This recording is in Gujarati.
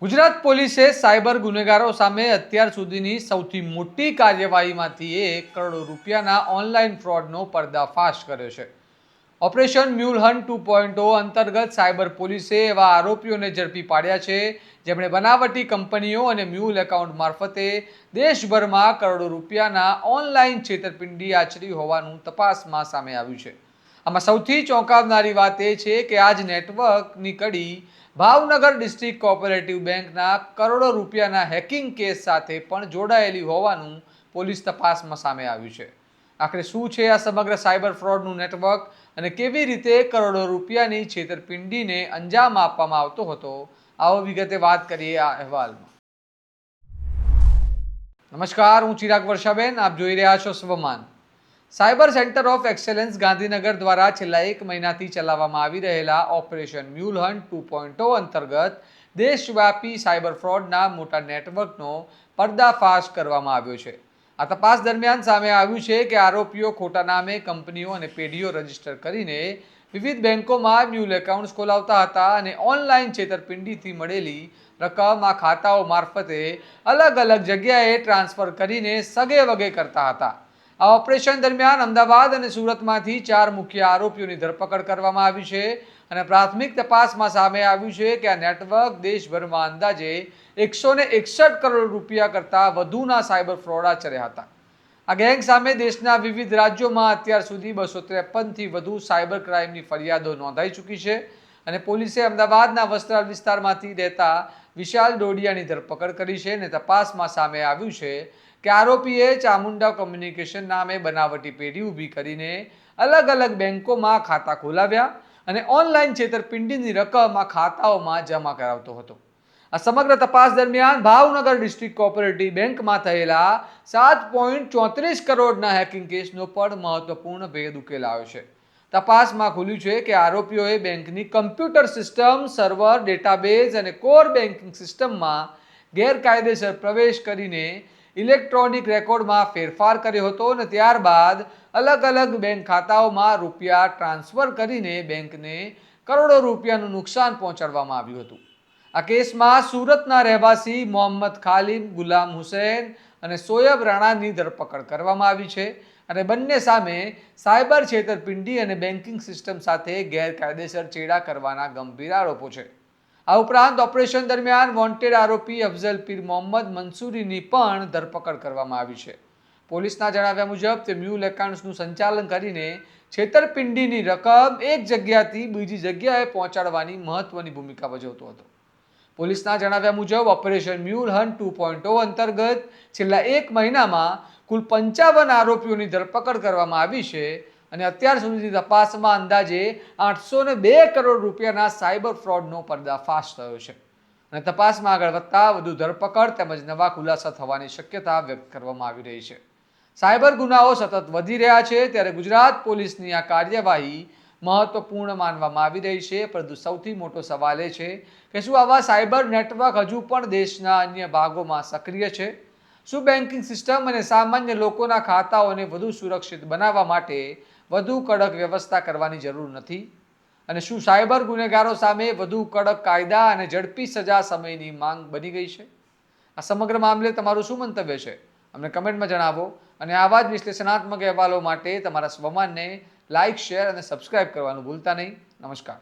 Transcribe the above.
ગુજરાત પોલીસે સાયબર ગુનેગારો સામે અત્યાર સુધીની સૌથી મોટી કાર્યવાહીમાંથી એક કરોડ રૂપિયાના ઓનલાઈન ફ્રોડનો પર્દાફાશ કર્યો છે. ઓપરેશન મ્યુલ હન્ટ 2.0 અંતર્ગત સાયબર પોલીસે એવા આરોપીઓને ઝડપી પાડ્યા છે જેમણે બનાવટી કંપનીઓ અને મ્યુલ એકાઉન્ટ મારફતે દેશભરમાં કરોડો રૂપિયાના ઓનલાઈન છેતરપિંડી આચરી હોવાનું તપાસમાં સામે આવ્યું છે. આમાં સૌથી ચોંકાવનારી વાત એ છે કે આ જ નેટવર્કની કડી ભાવનગર ડિસ્ટ્રિક્ટ કોઓપરેટિવ બેંકના કરોડો રૂપિયાના હેકિંગ કેસ સાથે પણ જોડાયેલી હોવાનું પોલીસ તપાસમાં સામે આવ્યું છે. આખરે શું છે આ સમગ્ર સાયબર ફ્રોડનું નેટવર્ક અને કેવી રીતે કરોડો રૂપિયાની છેતરપિંડીને અંજામ આપવામાં આવતો હતો, આવો વિગતે વાત કરીએ આ અહેવાલમાં. નમસ્કાર, હું ચિરાગ વર્ષાબેન, આપ જોઈ રહ્યા છો Swaman. Cyber centre of excellence Gandhinagar દ્વારા છેલ્લા 1 મહિનાથી ચલાવવામાં આવી રહેલા ઓપરેશન મ્યુલ હન્ટ 2.0 અંતર્ગત દેશવ્યાપી સાયબર ફ્રોડના મોટા નેટવર્કનો પર્દાફાશ કરવામાં આવ્યો છે. આ તપાસ દરમિયાન સામે આવ્યું છે કે આરોપીઓ ખોટા નામે કંપનીઓ અને પેઢીઓ રજીસ્ટર કરીને વિવિધ બેંકોમાં મ્યુલ એકાઉન્ટ્સ ખોલાવતા હતા અને ઓનલાઈન છેતરપિંડીથી મળેલી રકમ આ ખાતાઓ મારફતે અલગ અલગ જગ્યાએ ટ્રાન્સફર કરીને સગે વગે કરતા હતા. આ ઓપરેશન દરમિયાન અમદાવાદ અને સુરતમાંથી 4 મુખ્ય આરોપીઓની ધરપકડ કરવામાં આવી છે અને પ્રાથમિક તપાસમાં સામે આવ્યું છે કે આ નેટવર્ક દેશભરમાં અંદાજે 161 કરોડ રૂપિયા કરતાં વધુના સાયબર ફ્રોડ આચર્યા હતા. આ ગેંગ સામે દેશના વિવિધ રાજ્યોમાં અત્યાર સુધી 253થી વધુ સાયબર ક્રાઇમની ફરિયાદો નોંધાઈ ચૂકી છે અને પોલીસે અમદાવાદના વસ્ત્રાલ વિસ્તારમાંથી રહેતા વિશાલ ડોડિયાની ધરપકડ કરી છે અને તપાસમાં સામે આવ્યું છે કે આરોપીએ ચામુંડા કોમ્યુનિકેશન નામે બનાવટી પેઢી ઊભી કરીને અલગ અલગ બેંકોમાં ખાતા ખોલાવ્યા અને ઓનલાઈન છેતરપિંડીની રકમ આ ખાતાઓમાં જમા કરાવતો હતો. આ સમગ્ર તપાસ દરમિયાન ભાવનગર ડિસ્ટ્રિક્ટ કોઓપરેટિવ બેંકમાં થયેલા 7.34 કરોડના હેકિંગ કેસનો પણ મહત્વપૂર્ણ ભેદ ઉકેલાયો છે. તપાસમાં ખુલ્યું છે કે આરોપીઓએ બેંકની કમ્પ્યુટર સિસ્ટમ, સર્વર, ડેટાબેઝ અને કોર બેન્કિંગ સિસ્ટમમાં ગેરકાયદેસર પ્રવેશ કરીને ઇલેક્ટ્રોનિક રેકોર્ડમાં ફેરફાર કર્યો હતો અને ત્યારબાદ અલગ અલગ બેંક ખાતાઓમાં રૂપિયા ટ્રાન્સફર કરીને બેંકને કરોડો રૂપિયાનું નુકસાન પહોંચાડવામાં આવ્યું હતું. આ કેસમાં સુરતના રહેવાસી મોહમ્મદ ખાલિદ, ગુલામ હુસૈન અને સોયબ રાણાની ધરપકડ કરવામાં આવી છે અને બંને સામે સાયબર છેતરપિંડી અને બેન્કિંગ સિસ્ટમ સાથે ગેરકાયદેસર ચેડા કરવાના ગંભીર આરોપો છે. આ ઉપરાંત ઓપરેશન દરમિયાન વોન્ટેડ આરોપી અફઝલ પીર મોહમ્મદ મંસૂરીની પણ ધરપકડ કરવામાં આવી છે. પોલીસના જણાવ્યા મુજબ તે મ્યુલ એકાઉન્ટ્સનું સંચાલન કરીને છેતરપિંડીની રકમ એક જગ્યાથી બીજી જગ્યાએ પહોંચાડવાની મહત્વની ભૂમિકા ભજવતો હતો. પોલીસના જણાવ્યા મુજબ ઓપરેશન મ્યુલ હન્ટ 2.0 અંતર્ગત છેલ્લા 1 મહિનામાં કુલ 55 આરોપીઓની ધરપકડ કરવામાં આવી છે અને અત્યાર સુધીની તપાસમાં અંદાજે 802 કરોડ રૂપિયાના સાયબર ફ્રોડનો પર્દાફાશ થયો છે અને તપાસમાં આગળ વધતા વધુ ધરપકડ તેમજ નવા ખુલાસા થવાની શક્યતા વ્યક્ત કરવામાં આવી રહી છે. સાયબર ગુનાઓ સતત વધી રહ્યા છે ત્યારે ગુજરાત પોલીસની આ કાર્યવાહી મહત્વપૂર્ણ માનવામાં આવી રહી છે, પરંતુ સૌથી મોટો સવાલ એ છે કે શું આવા સાયબર નેટવર્ક હજુ પણ દેશના અન્ય ભાગોમાં સક્રિય છે? શું બેન્કિંગ સિસ્ટમ અને સામાન્ય લોકોના ખાતાઓને વધુ સુરક્ષિત બનાવવા માટે વધુ કડક વ્યવસ્થા કરવાની જરૂર નથી? અને શું સાયબર ગુનેગારો સામે વધુ કડક કાયદા અને ઝડપી સજા સમયની માંગ બની ગઈ છે? આ સમગ્ર મામલે તમારું શું મંતવ્ય છે? અમને કમેન્ટમાં જણાવો અને આવા જ વિશ્લેષણાત્મક અહેવાલો માટે તમારા સ્વમાનને લાઇક, શેર અને સબસ્ક્રાઇબ કરવાનું ભૂલતા નહીં. નમસ્કાર.